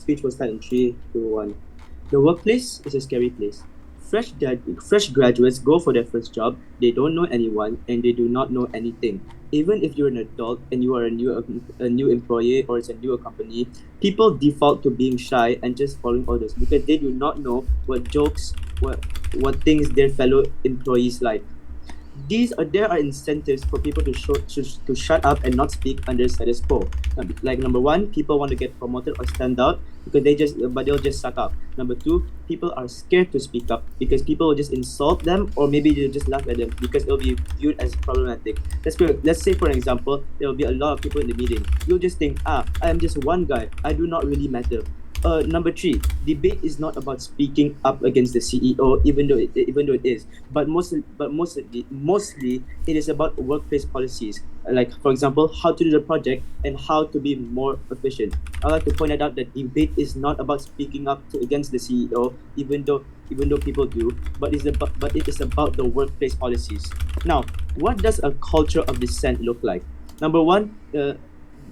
speech will start in 3, 2, 1. The workplace is a scary place. Fresh graduates go for their first job. They don't know anyone and they do not know anything. Even if you're an adult and you are a new employee or it's a newer company, people default to being shy and just following orders because they do not know what jokes, what things their fellow employees like. There are incentives for people to shut up and not speak under status quo. Like number one, people want to get promoted or stand out because they'll just suck up. Number two, people are scared to speak up because people will just insult them or maybe they'll just laugh at them because it'll be viewed as problematic. Let's say for example, there will be a lot of people in the meeting. You'll just think, I am just one guy. I do not really matter. Number three, debate is not about speaking up against the CEO, even though it is, but mostly it is about workplace policies. Like for example, how to do the project and how to be more efficient. I like to point out that debate is not about speaking up against the CEO, even though people do, but it is about the workplace policies. Now, what does a culture of dissent look like? Number one.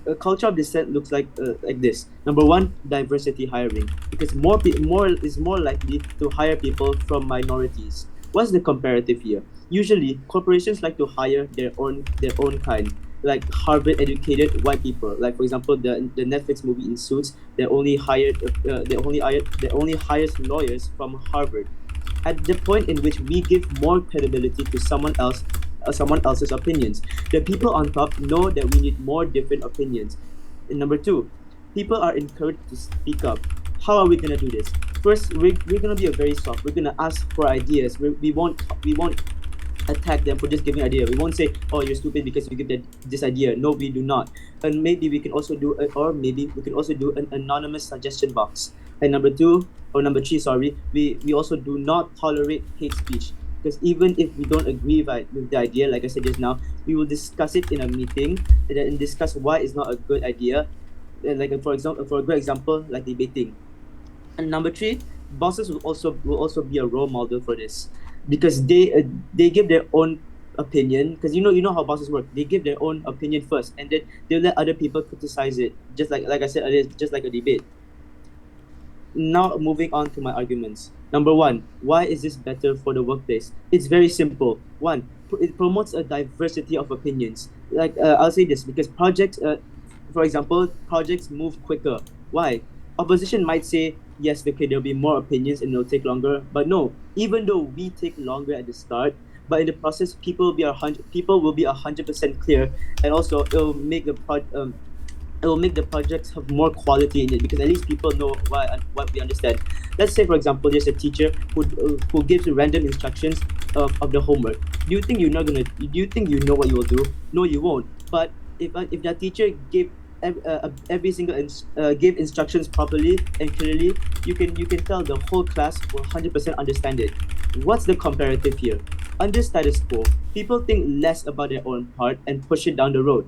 A culture of dissent looks like this. Number one, diversity hiring, because more is more likely to hire people from minorities. What's the comparative here? Usually, corporations like to hire their own kind, like Harvard educated white people. Like for example, the Netflix movie in Suits, they only hires lawyers from Harvard. At the point in which we give more credibility to someone else's opinions, the people on top know that we need more different opinions. And number two, people are encouraged to speak up. How are we gonna do this? First, we're gonna be very soft. We're gonna ask for ideas. We won't attack them for just giving idea. We won't say, "Oh, you're stupid because you give this idea." No, we do not. And maybe we can also do an anonymous suggestion box. And number three, sorry, we also do not tolerate hate speech. Because even if we don't agree with the idea, like I said just now, we will discuss it in a meeting and discuss why it's not a good idea. Like for a good example, like debating. And number three, bosses will also be a role model for this, because they give their own opinion. Because you know how bosses work. They give their own opinion first, and then they'll let other people criticize it. Just like I said earlier, just like a debate. Now moving on to my arguments. Number one, why is this better for the workplace? It's very simple. One, it promotes a diversity of opinions. Like I'll say this because for example, projects move quicker. Why? Opposition might say, yes, okay, there'll be more opinions and it'll take longer. But no, even though we take longer at the start, but in the process, people will be 100% clear, and also it'll make the projects have more quality in it, because at least people know what we understand. Let's say, for example, there's a teacher who gives random instructions of the homework. Do you think you know what you will do? No, you won't. But if that teacher gave every single gave instructions properly and clearly, you can tell the whole class will 100% understand it. What's the comparative here? Under status quo, people think less about their own part and push it down the road.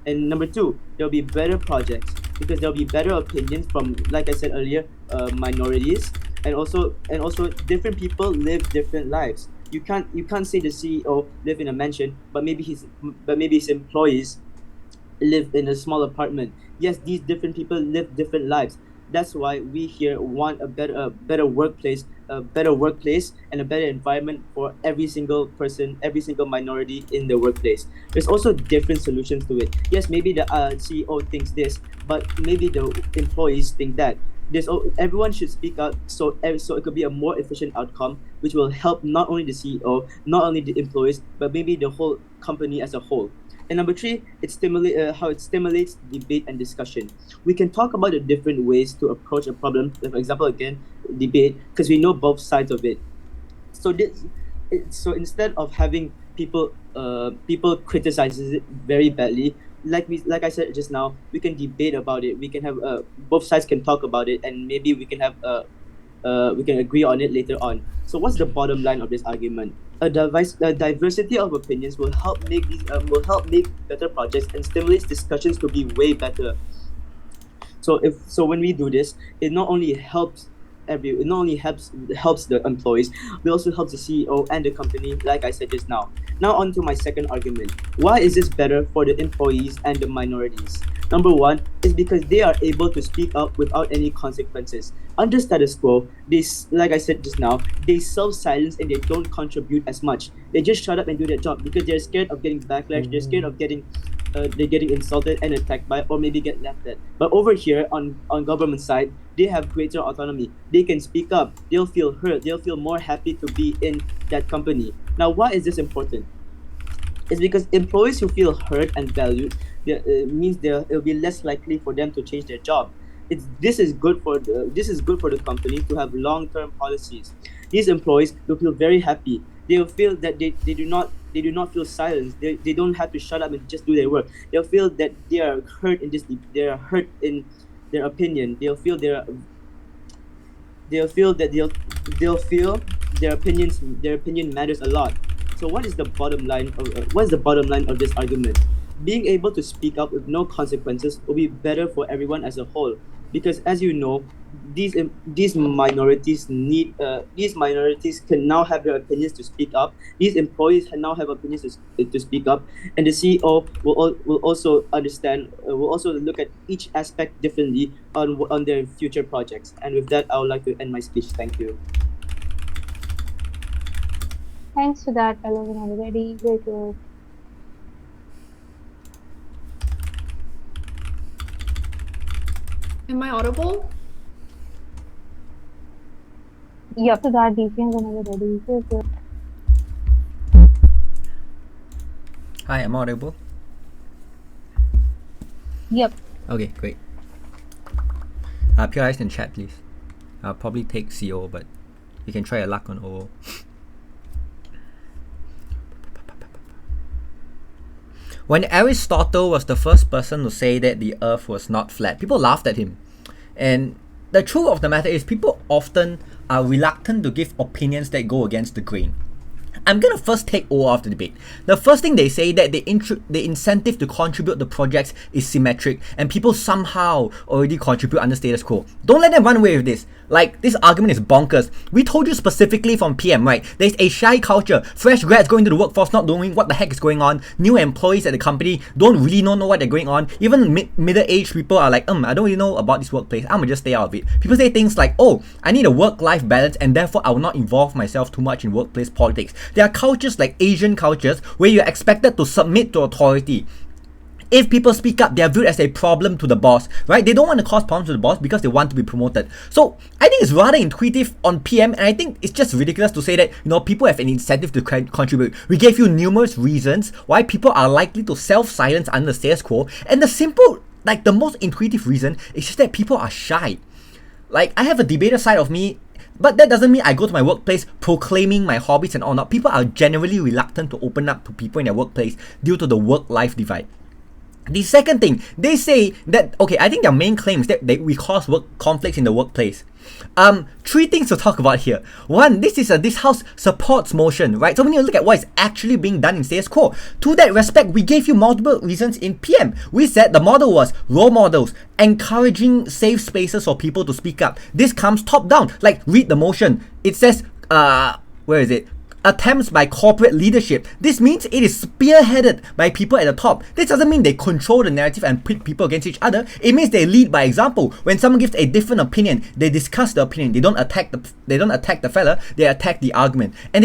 And number two, there'll be better projects because there'll be better opinions from, like I said earlier, minorities, and also different people live different lives. You can't say the CEO live in a mansion, but maybe his employees live in a small apartment. Yes, these different people live different lives. That's why we here want a better workplace, and a better environment for every single person, every single minority in the workplace. There's also different solutions to it. Yes, maybe the CEO thinks this, but maybe the employees think that. Everyone should speak out, so it could be a more efficient outcome, which will help not only the CEO, not only the employees, but maybe the whole company as a whole. And number three, how it stimulates debate and discussion. We can talk about the different ways to approach a problem. For example, again, debate, because we know both sides of it. So instead of having people criticizes it very badly, like I said just now, we can debate about it. We can have both sides can talk about it, and maybe we can have we can agree on it later on. So what's the bottom line of this argument? A diversity of opinions will help make better projects and stimulates discussions to be way better. So when we do this, it not only helps it not only helps the employees, but also helps the CEO and the company, like I said just now. Now on to my second argument. Why is this better for the employees and the minorities? Number one is because they are able to speak up without any consequences. Under status quo, like I said just now, they self-silence and they don't contribute as much. They just shut up and do their job because they're scared of getting backlash. They're scared of getting they're getting insulted and attacked by, or maybe get laughed at. But over here on government side, they have greater autonomy. They can speak up. They'll feel heard. They'll feel more happy to be in that company. Now, why is this important? It's because employees who feel heard and valued means it'll be less likely for them to change their job. This is good for the company to have long-term policies. These employees will feel very happy. They will feel that they do not feel silenced. They don't have to shut up and just do their work. They'll feel that they are heard in they are heard in their opinion. They'll feel that they'll feel their opinion matters a lot. So what is the bottom line of this argument? Being able to speak up with no consequences will be better for everyone as a whole, because as you know, these minorities can now have their opinions to speak up. These employees can now have opinions to speak up, and the CEO will also understand. Will also look at each aspect differently on their future projects. And with that, I would like to end my speech. Thank you. Thanks for that, fellows and everybody. Great work. Am I audible? Yep, to that, defense and everybody. Great work. Hi, am I audible? Yep. Okay, great. PRIs in chat, please. I'll probably take CO, but you can try your luck on OO. When Aristotle was the first person to say that the earth was not flat, people laughed at him. And the truth of the matter is, people often are reluctant to give opinions that go against the grain. I'm gonna first take O off the debate. The first thing they say that the incentive to contribute to projects is symmetric, and people somehow already contribute under status quo. Don't let them run away with this. Like, this argument is bonkers. We told you specifically from PM, right? There's a shy culture. Fresh grads going to the workforce not knowing what the heck is going on. New employees at the company don't really know what they're going on. Even middle-aged people are like, I don't really know about this workplace. I'm gonna just stay out of it. People say things like, oh, I need a work-life balance and therefore I will not involve myself too much in workplace politics. There are cultures like Asian cultures where you're expected to submit to authority. If people speak up, they are viewed as a problem to the boss, right? They don't want to cause problems to the boss because they want to be promoted. So I think it's rather intuitive on PM, and I think it's just ridiculous to say that, people have an incentive to contribute. We gave you numerous reasons why people are likely to self-silence under the status quo, and the most intuitive reason is just that people are shy. Like, I have a debater side of me, but that doesn't mean I go to my workplace proclaiming my hobbies and all that. People are generally reluctant to open up to people in their workplace due to the work-life divide. The second thing, they say that, okay, I think their main claim is that we cause work conflicts in the workplace. Three things to talk about here. One, this house supports motion, right? So when you look at what is actually being done in status quo, to that respect, we gave you multiple reasons in PM. We said the model was role models, encouraging safe spaces for people to speak up. This comes top down. Like, read the motion. It says, where is it? Attempts by corporate leadership. This means it is spearheaded by people at the top. This doesn't mean they control the narrative and pit people against each other. It means they lead by example. When someone gives a different opinion, they discuss the opinion. They don't attack the fella. They attack the argument. And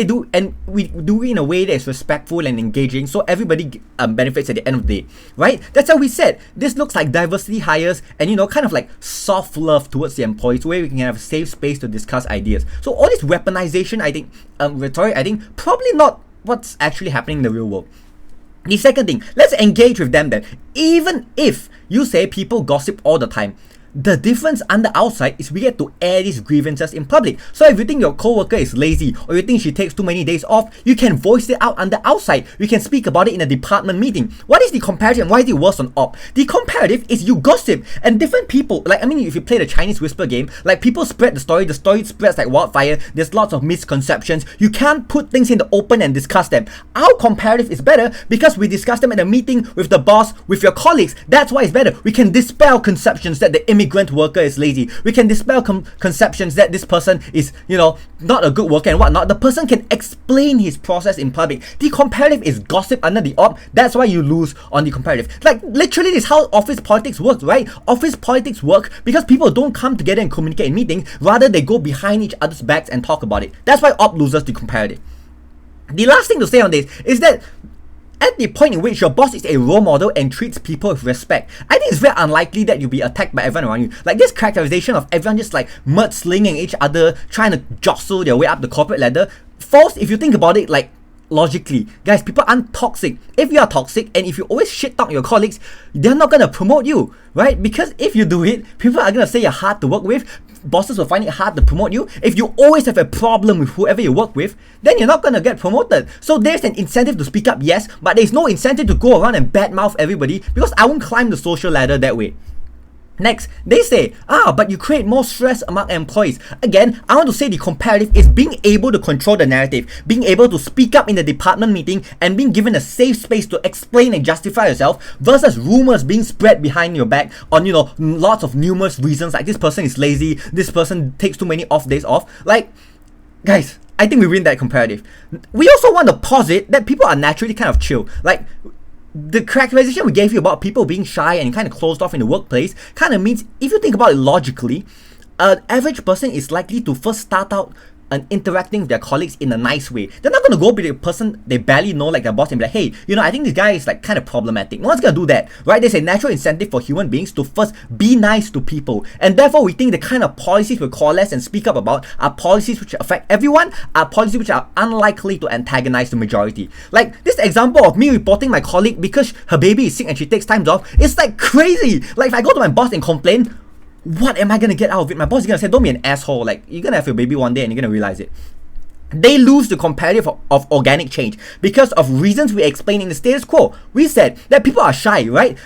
we do it in a way that is respectful and engaging, so everybody benefits at the end of the day, right? That's how we said this looks like diversity hires and kind of like soft love towards the employees, where we can have a safe space to discuss ideas. So all this weaponization, I think, rhetoric, I think probably not what's actually happening in the real world. The second thing, let's engage with them then. Even if you say people gossip all the time, the difference on the outside is we get to air these grievances in public. So if you think your coworker is lazy, or you think she takes too many days off, you can voice it out on the outside. You can speak about it in a department meeting. What is the comparative and why is it worse on op? The comparative is you gossip, and different people, if you play the Chinese whisper game, like, people spread the story spreads like wildfire, there's lots of misconceptions. You can't put things in the open and discuss them. Our comparative is better because we discuss them at a meeting with the boss, with your colleagues. That's why it's better. We can dispel conceptions that the immigrant worker is lazy. We can dispel conceptions that this person is, not a good worker and whatnot. The person can explain his process in public. The comparative is gossip under the op. That's why you lose on the comparative. Like, literally, this is how office politics works, right? Office politics work because people don't come together and communicate in meetings. Rather, they go behind each other's backs and talk about it. That's why op loses the comparative. The last thing to say on this is that at the point in which your boss is a role model and treats people with respect, I think it's very unlikely that you'll be attacked by everyone around you. Like, this characterization of everyone just like mudslinging each other, trying to jostle their way up the corporate ladder, false if you think about it, like, logically. Guys, people aren't toxic. If you are toxic and if you always shit talk your colleagues, they're not gonna promote you, right? Because if you do it, people are gonna say you're hard to work with. Bosses will find it hard to promote you. If you always have a problem with whoever you work with, then you're not gonna get promoted. So there's an incentive to speak up, yes, but there's no incentive to go around and badmouth everybody, because I won't climb the social ladder that way. Next, they say, but you create more stress among employees. Again, I want to say the comparative is being able to control the narrative, being able to speak up in the department meeting and being given a safe space to explain and justify yourself versus rumors being spread behind your back on, lots of numerous reasons, like this person is lazy, this person takes too many off days off. Like, guys, I think we win that comparative. We also want to posit that people are naturally kind of chill. Like, the characterization we gave you about people being shy and kind of closed off in the workplace kind of means, if you think about it logically, an average person is likely to first start out and interacting with their colleagues in a nice way. They're not going to go be the person they barely know, like their boss, and be like, hey, I think this guy is like kind of problematic. No one's going to do that, right? There's a natural incentive for human beings to first be nice to people. And therefore, we think the kind of policies we coalesce and speak up about are policies which affect everyone, are policies which are unlikely to antagonize the majority. Like, this example of me reporting my colleague because her baby is sick and she takes time off, it's like crazy. Like, if I go to my boss and complain, what am I gonna get out of it? My boss is gonna say, don't be an asshole. Like, you're gonna have your baby one day and you're gonna realize it. They lose the comparative of organic change because of reasons we explained in the status quo. We said that people are shy, right?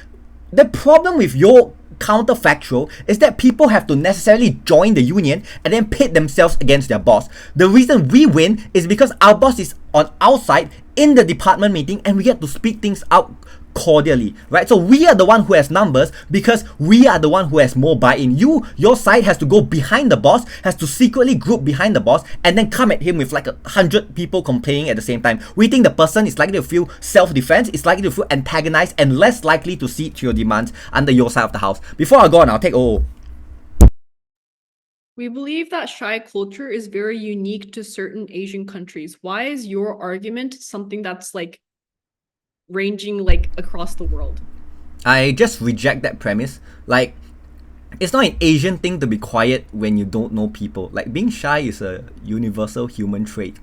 The problem with your counterfactual is that people have to necessarily join the union and then pit themselves against their boss. The reason we win is because our boss is on our side in the department meeting and we get to speak things out cordially, right? So we are the one who has numbers because we are the one who has more buy-in. Your side has to go behind the boss, has to secretly group behind the boss and then come at him with like 100 people complaining at the same time. We think the person is likely to feel self-defense, is likely to feel antagonized and less likely to cede to your demands under your side of the house. Before I go on, I'll take We believe that shy culture is very unique to certain Asian countries. Why is your argument something that's like ranging like across the world? I just reject that premise. Like, it's not an Asian thing to be quiet when you don't know people. Like, being shy is a universal human trait.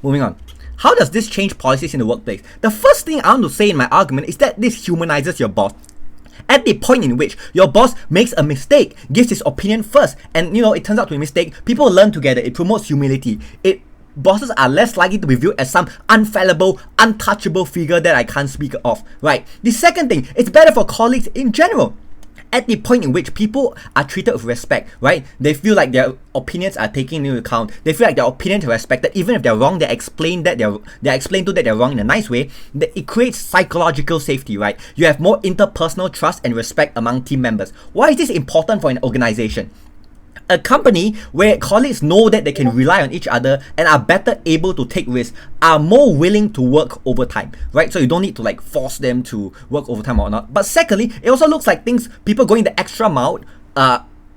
Moving on. How does this change policies in the workplace? The first thing I want to say in my argument is that this humanizes your boss. At the point in which your boss makes a mistake, gives his opinion first, and it turns out to be a mistake, people learn together. It promotes humility. Bosses are less likely to be viewed as some unfallible, untouchable figure that I can't speak of, right? The second thing, it's better for colleagues in general. At the point in which people are treated with respect, right? They feel like their opinions are taken into account. They feel like their opinions are respected. Even if they're wrong, they're explained that they're wrong in a nice way. It creates psychological safety, right? You have more interpersonal trust and respect among team members. Why is this important for an organization? A company where colleagues know that they can rely on each other and are better able to take risks are more willing to work overtime, right? So you don't need to like force them to work overtime or not. But secondly, it also looks like people going the extra mile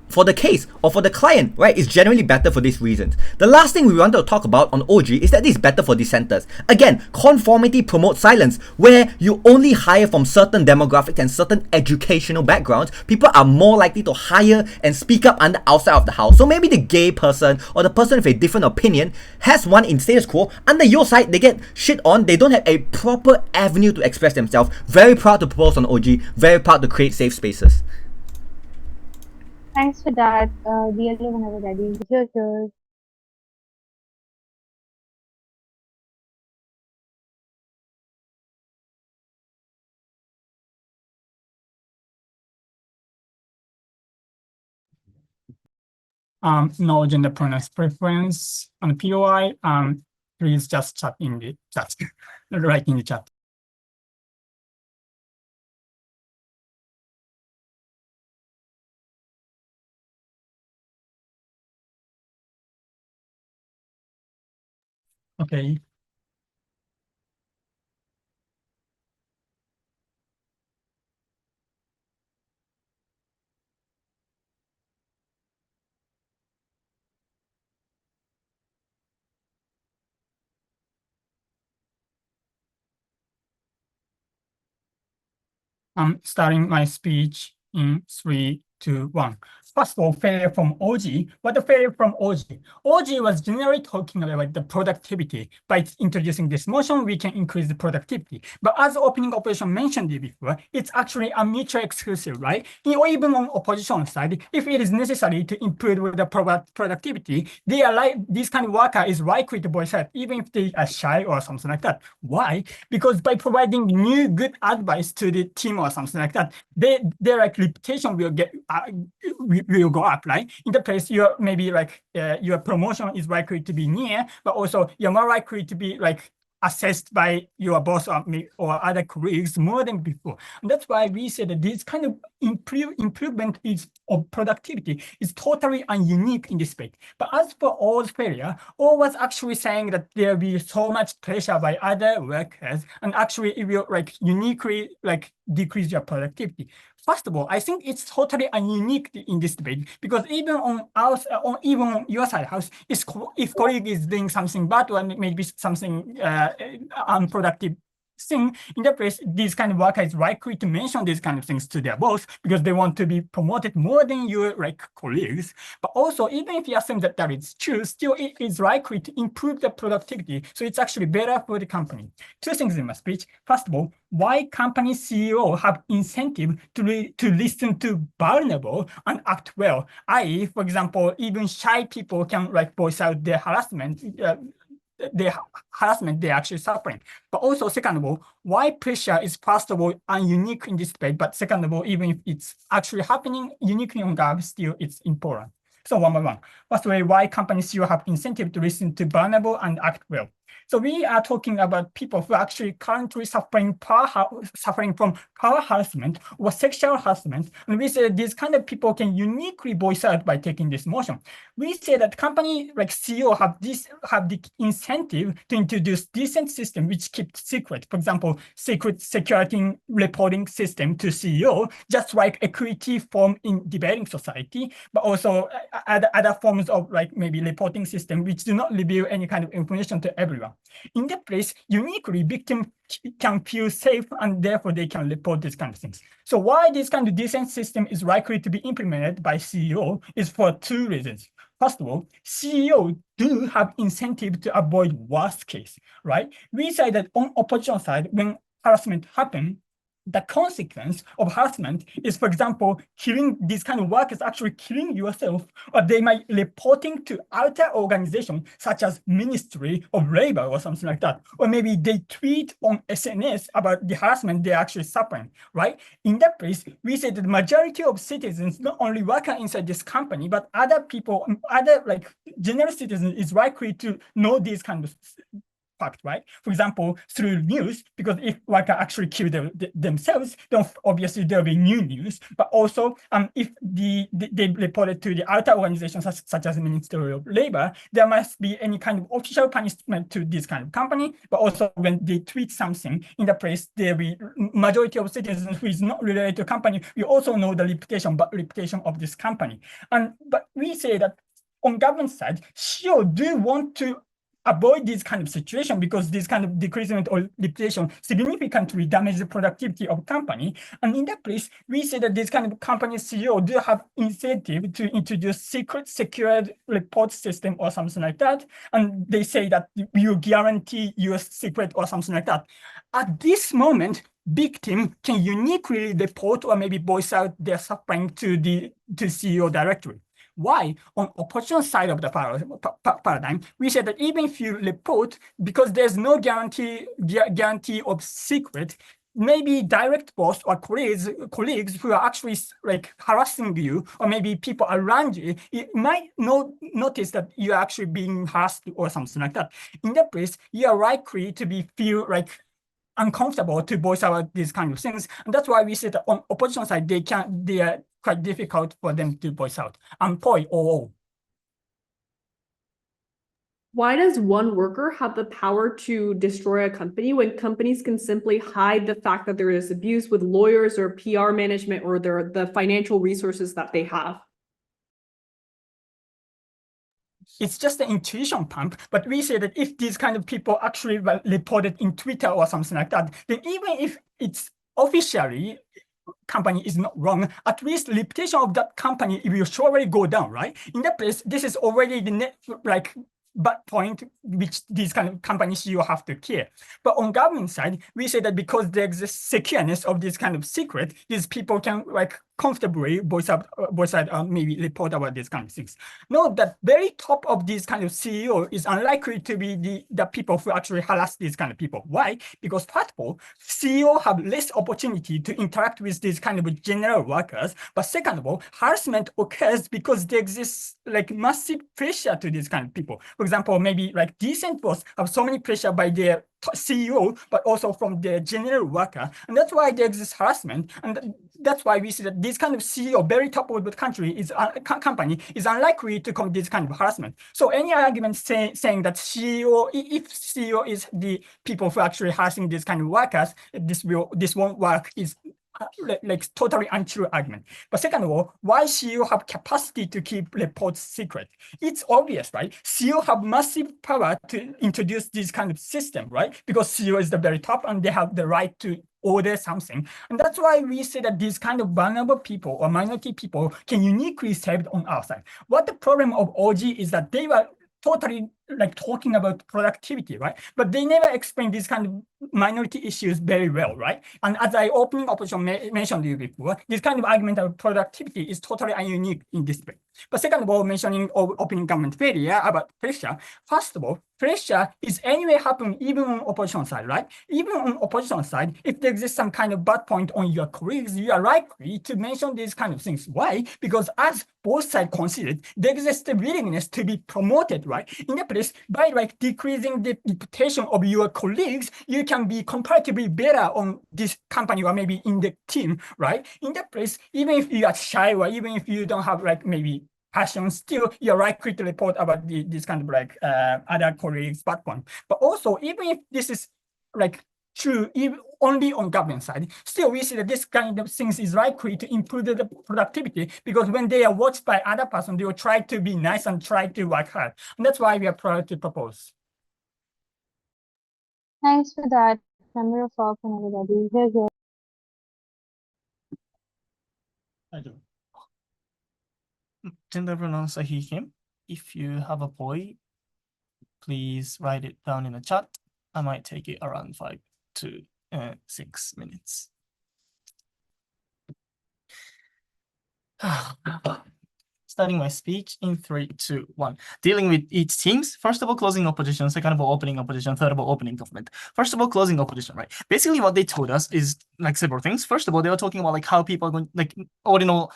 for the case or for the client, right, is generally better for these reasons. The last thing we want to talk about on OG is that this is better for dissenters. Again, conformity promotes silence. Where you only hire from certain demographics and certain educational backgrounds, people are more likely to hire and speak up on the outside of the house. So maybe the gay person or the person with a different opinion has one in status quo. Under your side, they get shit on. They don't have a proper avenue to express themselves. Very proud to propose on OG. Very proud to create safe spaces. Thanks for that. Leila, whenever ready. Cheers. No gender pronouns preference on POI. Please just chat in the chat, write in the chat. Okay. I'm starting my speech in 3, 2, 1. First of all, failure from OG. What the failure from OG? OG was generally talking about the productivity. By introducing this motion, we can increase the productivity. But as opening operation mentioned before, it's actually a mutually exclusive, right? Or even on opposition side, if it is necessary to improve the productivity, they are like this kind of worker is likely to voice out, even if they are shy or something like that. Why? Because by providing new good advice to the team or something like that, their like reputation will get will go up, right? In the place, your maybe like your promotion is likely to be near, but also you're more likely to be like assessed by your boss or other colleagues more than before. And that's why we said that this kind of improvement of productivity is totally unique in this space. But as for all's failure, all was actually saying that there will be so much pressure by other workers, and actually it will like uniquely like decrease your productivity. First of all, I think it's totally unique in this debate because even on even on your side house, if colleague is doing something bad or maybe something unproductive thing, in that place, these kind of workers is likely to mention these kind of things to their boss because they want to be promoted more than your like colleagues. But also, even if you assume that that is true, still it is likely to improve the productivity. So it's actually better for the company. Two things in my speech. First of all, why company CEO have incentive to listen to vulnerable and act well. I.e., for example, even shy people can like voice out their harassment. The harassment they're actually suffering. But also, second of all, why pressure is first of all unique in this debate, but second of all, even if it's actually happening uniquely on Gab, still it's important. So one by one. First of all, why companies still have incentive to listen to vulnerable and act well. So we are talking about people who are actually currently suffering from power harassment or sexual harassment. And we say these kind of people can uniquely voice out by taking this motion. We say that company like CEO have the incentive to introduce decent system which keep secret. For example, secret security reporting system to CEO, just like equity form in debating society, but also other forms of like maybe reporting system which do not reveal any kind of information to everyone. In that place, uniquely, victim can feel safe and therefore they can report these kind of things. So why this kind of decent system is likely to be implemented by CEO is for two reasons. First of all, CEO do have incentive to avoid worst case, right? We say that on opposition side, when harassment happen, the consequence of harassment is, for example, killing these kind of workers, actually killing yourself, or they might reporting to outer organization such as Ministry of Labor or something like that, or maybe they tweet on SNS about the harassment they're actually suffering, right? In that place, we say that the majority of citizens not only work inside this company, but other people, other like general citizens is likely to know these kind of fact, right? For example, through news, because if workers actually kill themselves, then obviously there'll be new news. But also, if they reported to the outer organizations such as the Ministry of Labor, there must be any kind of official punishment to this kind of company. But also, when they tweet something in the press, there will be majority of citizens who is not related to company. We also know the reputation of this company. But we say that on government side, sure do want to avoid this kind of situation because this kind of decreasement or reputation significantly damage the productivity of company. And in that place, we say that this kind of company CEO do have incentive to introduce secret secured report system or something like that. And they say that you guarantee your secret or something like that. At this moment, victim can uniquely report or maybe voice out their suffering to CEO directly. Why? On opposition side of the paradigm, we said that even if you report, because there's no guarantee of secret, maybe direct boss or colleagues who are actually like harassing you, or maybe people around you, it might notice that you're actually being harassed or something like that. In that place, you are likely to feel like uncomfortable to voice out these kind of things. And that's why we said that on opposition side, they are quite difficult for them to voice out. Poi or Why does one worker have the power to destroy a company when companies can simply hide the fact that there is abuse with lawyers or PR management or the financial resources that they have? It's just an intuition pump, but we say that if these kind of people actually reported in Twitter or something like that, then even if it's officially company is not wrong, at least reputation of that company will surely go down, right? In that place, this is already the net, bad point which these kind of companies you have to care. But on government side, we say that because there exists secureness of this kind of secret, these people can comfortably voice out maybe report about these kind of things. Note that very top of this kind of CEO is unlikely to be the people who actually harass these kind of people. Why? Because first of all, CEO have less opportunity to interact with these kind of general workers. But second of all, harassment occurs because there exists massive pressure to these kind of people. For example, maybe dissent boss have so many pressure by their CEO, but also from the general worker. And that's why there exists harassment. And that's why we see that this kind of CEO, very top of the country, company is unlikely to commit this kind of harassment. So any argument saying that CEO, if CEO is the people who are actually harassing these kind of workers, this won't work is totally untrue argument. But second of all, why CEO have capacity to keep reports secret? It's obvious, right? CEO have massive power to introduce this kind of system, right? Because CEO is the very top and they have the right to order something. And that's why we say that these kind of vulnerable people or minority people can uniquely serve on our side. What the problem of OG is that they were totally talking about productivity, right? But they never explain these kind of minority issues very well, right? And as I opening opposition mentioned you before, this kind of argument of productivity is totally unique in this way. But second of all, mentioning opening government failure about pressure, first of all, pressure is anyway happening even on opposition side, right? Even on opposition side, if there exists some kind of bad point on your colleagues, you are likely to mention these kind of things. Why? Because as both sides considered, there exists a willingness to be promoted, right? In the place, by decreasing the reputation of your colleagues, you can be comparatively better on this company or maybe in the team, right? In that place, even if you are shy or even if you don't have maybe passion, still you're likely to report about this kind of other colleagues' bad point. But also, even if this is true even only on government side, still we see that this kind of things is likely to improve the productivity because when they are watched by other person, they will try to be nice and try to work hard. And that's why we are proud to propose. Thanks for that. Member of Falk and everybody. Here's your Gender pronouncer he, him. If you have a boy, please write it down in the chat. I might take it around 5 to 6 minutes. Starting my speech in 3, 2, 1. Dealing with each teams. First of all, closing opposition. Second of all, opening opposition. Third of all, opening government. First of all, closing opposition, right? Basically, what they told us is several things. First of all, they were talking about how people are going, ordinary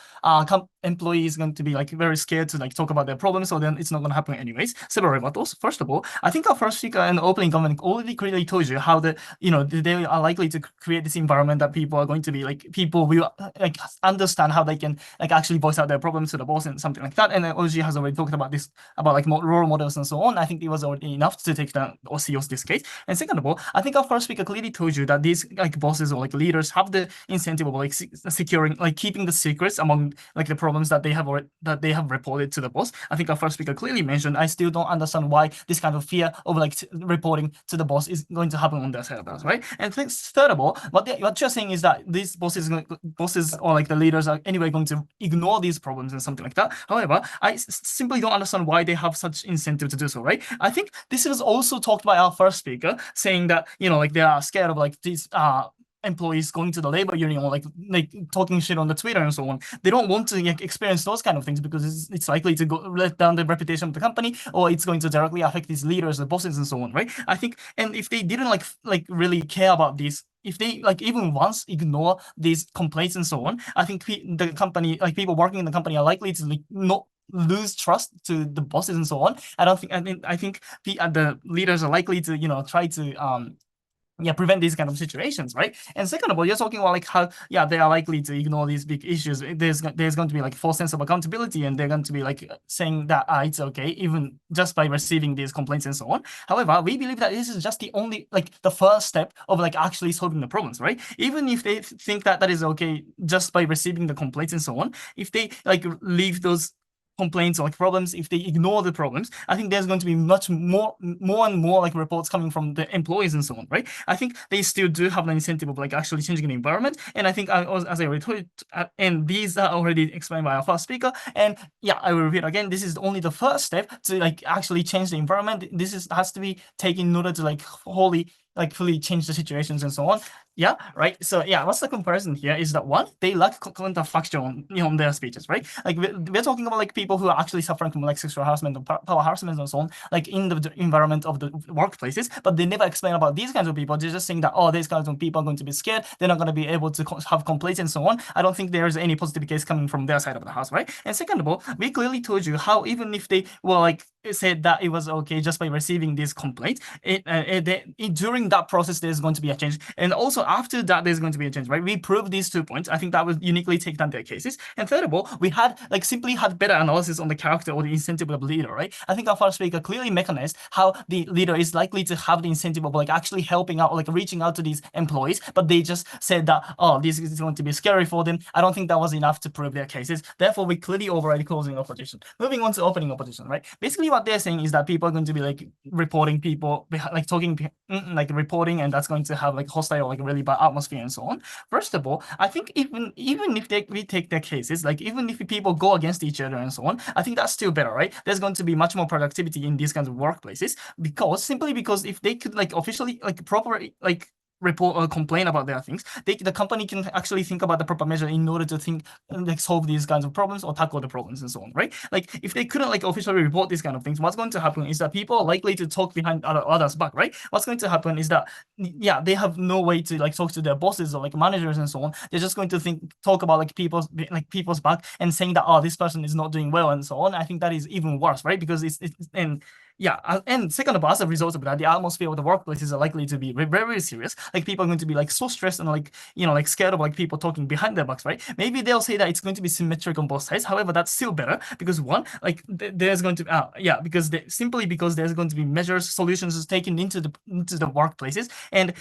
employees going to be very scared to talk about their problems, so then it's not going to happen anyways. Several rebuttals. First of all, I think our first speaker and opening government already clearly told you how they are likely to create this environment that people are going to be people will understand how they can actually voice out their problems to the boss and something like that. And then OG has already talked about this, about role models and so on. I think it was already enough to take the CEOs this case. And second of all, I think our first speaker clearly told you that these bosses or leaders have the incentive of securing, keeping the secrets among the problems that they have reported to the boss. I think our first speaker clearly mentioned, I still don't understand why this kind of fear of reporting to the boss is going to happen on their servers, right? And third of all, what you're saying is that these bosses or the leaders are anyway going to ignore these problems and something like that. However, I simply don't understand why they have such incentive to do so, right? I think this was also talked by our first speaker, saying that they are scared of these employees going to the labor union or talking shit on the Twitter and so on. They don't want to experience those kind of things because it's likely to let down the reputation of the company, or it's going to directly affect these leaders, the bosses, and so on, right? I think, and if they didn't really care about this, if they even once ignore these complaints and so on, I think the company, people working in the company, are likely to not lose trust to the bosses and so on. I think the leaders are likely to try to prevent these kind of situations, right? And second of all, you're talking about like how they are likely to ignore these big issues. There's going to be like false sense of accountability, and they're going to be like saying that it's okay even just by receiving these complaints and so on. However, we believe that this is just the only the first step of like actually solving the problems, right? Even if they think that that is okay just by receiving the complaints and so on, if they like leave those complaints or like problems, if they ignore the problems, I think there's going to be much more and more like reports coming from the employees and so on, right? I think they still do have an incentive of like actually changing the environment, and I think as I already told you, and these are already explained by our first speaker, and I will repeat again, this is only the first step to like actually change the environment. This has to be taken in order to like fully change the situations and so on. Right. So what's the comparison here is that one, they lack counterfactual on their speeches, right? Like we're talking about like people who are actually suffering from like sexual harassment or power harassment and so on, like in the environment of the workplaces, but they never explain about these kinds of people. They're just saying that these kinds of people are going to be scared, they're not going to be able to have complaints and so on. I don't think there's any positive case coming from their side of the house, right? And second of all, we clearly told you how even if they were like said that it was okay just by receiving these complaints, during that process there's going to be a change, and also after that there's going to be a change, right? We proved these 2 points. I think that would uniquely take down their cases. And third of all, we had simply had better analysis on the character or the incentive of the leader, right? I think our first speaker clearly mechanized how the leader is likely to have the incentive of like actually helping out, like reaching out to these employees, but they just said that this is going to be scary for them. I don't think that was enough to prove their cases. Therefore, we clearly override closing opposition. Moving on to opening opposition, right? Basically what they're saying is that people are going to be like reporting people, like talking, like reporting, and that's going to have like hostile, like really bad atmosphere and so on. First of all, I think even if we take their cases, like even if people go against each other and so on, I think that's still better, right? There's going to be much more productivity in these kinds of workplaces, simply because if they could like officially like properly like report or complain about their things, the company can actually think about the proper measure in order to think like solve these kinds of problems or tackle the problems and so on, right? Like if they couldn't like officially report these kind of things, what's going to happen is that people are likely to talk behind others back, right? What's going to happen is that they have no way to like talk to their bosses or like managers and so on. They're just going to talk about like people's back and saying that this person is not doing well and so on. I think that is even worse, right? Because and second of all, as a result of that, the atmosphere of the workplaces are likely to be very, very serious. Like people are going to be like so stressed and like like scared of like people talking behind their backs, right? Maybe they'll say that it's going to be symmetric on both sides. However, that's still better because one, like there's going to because simply because there's going to be measures, solutions taken into the workplaces, and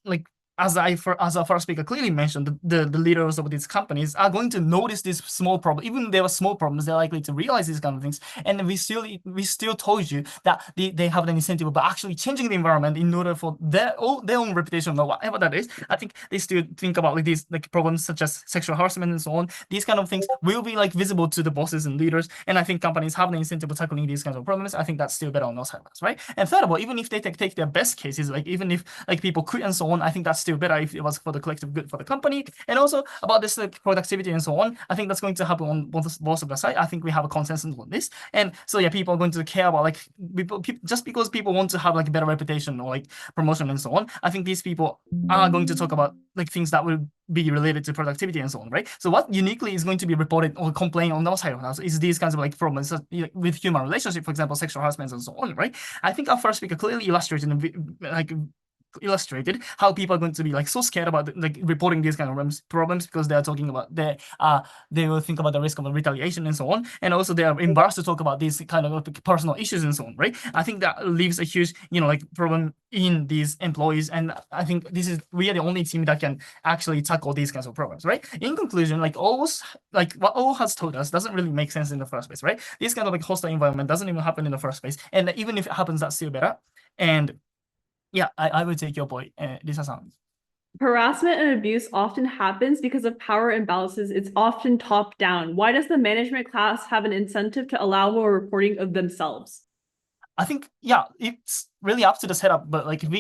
like as our first speaker clearly mentioned, the leaders of these companies are going to notice this small problem. Even there were small problems, they're likely to realize these kind of things. And we still told you that they have an incentive of actually changing the environment in order for their own reputation or whatever that is. I think they still think about like these like problems such as sexual harassment and so on. These kind of things will be like visible to the bosses and leaders. And I think companies have the incentive of tackling these kinds of problems. I think that's still better on those sides, right? And third of all, even if they take their best cases, like even if like people quit and so on, I think that's still better if it was for the collective good for the company. And also about this like productivity and so on, I think that's going to happen on both of the side. I think we have a consensus on this. And so people are going to care about like people just because people want to have like a better reputation or like promotion and so on. I think these people are going to talk about like things that will be related to productivity and so on, right? So what uniquely is going to be reported or complained on our side of the house is these kinds of like problems with human relationship, for example, sexual harassment and so on, right? I think our first speaker clearly illustrated how people are going to be like so scared about like reporting these kind of problems because they are talking about they will think about the risk of retaliation and so on, and also they are embarrassed to talk about these kind of personal issues and so on, right? I think that leaves a huge like problem in these employees, and I think we are the only team that can actually tackle these kinds of problems, right? In conclusion, like what all has told us doesn't really make sense in the first place, right? This kind of like hostile environment doesn't even happen in the first place, and even if it happens, that's still better. And I would take your point, Lisa-san. Harassment and abuse often happens because of power imbalances. It's often top down. Why does the management class have an incentive to allow more reporting of themselves? I think it's really up to the setup, but like if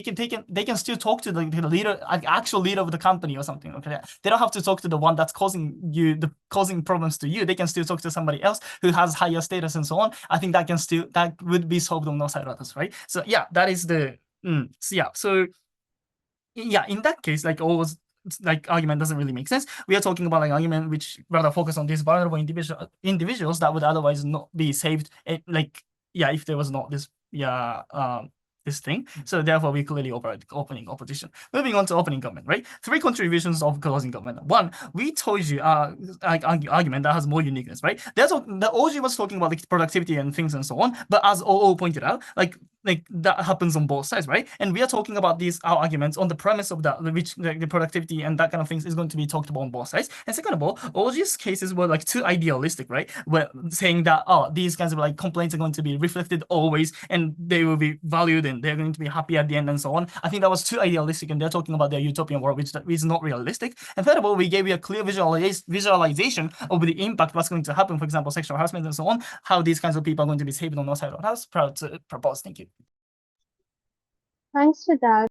they can still talk to the leader, like actual leader of the company or something. Okay, they don't have to talk to the one that's causing problems to you. They can still talk to somebody else who has higher status and so on. I think that would be solved on those side of us, right? So that is the So in that case, like always, like argument doesn't really make sense. We are talking about like argument which rather focus on these vulnerable individuals that would otherwise not be saved. If there was not this this thing. So therefore, we clearly override opening opposition. Moving on to opening comment, right? 3 contributions of closing comment. 1, we told you argument that has more uniqueness, right? The OG was talking about like productivity and things and so on, but as OO pointed out, like that happens on both sides, right? And we are talking about these arguments on the premise of that, which like, the productivity and that kind of things is going to be talked about on both sides. And second of all, OG's cases were like too idealistic, right? We're saying that these kinds of like complaints are going to be reflected always, and they will be valued, and they're going to be happy at the end, and so on. I think that was too idealistic, and they're talking about their utopian world, which is not realistic. And third of all, we gave you a clear visualization of the impact, what's going to happen, for example, sexual harassment and so on, how these kinds of people are going to be saved on our side of the house. Proud to propose. Thank you. Thanks for that.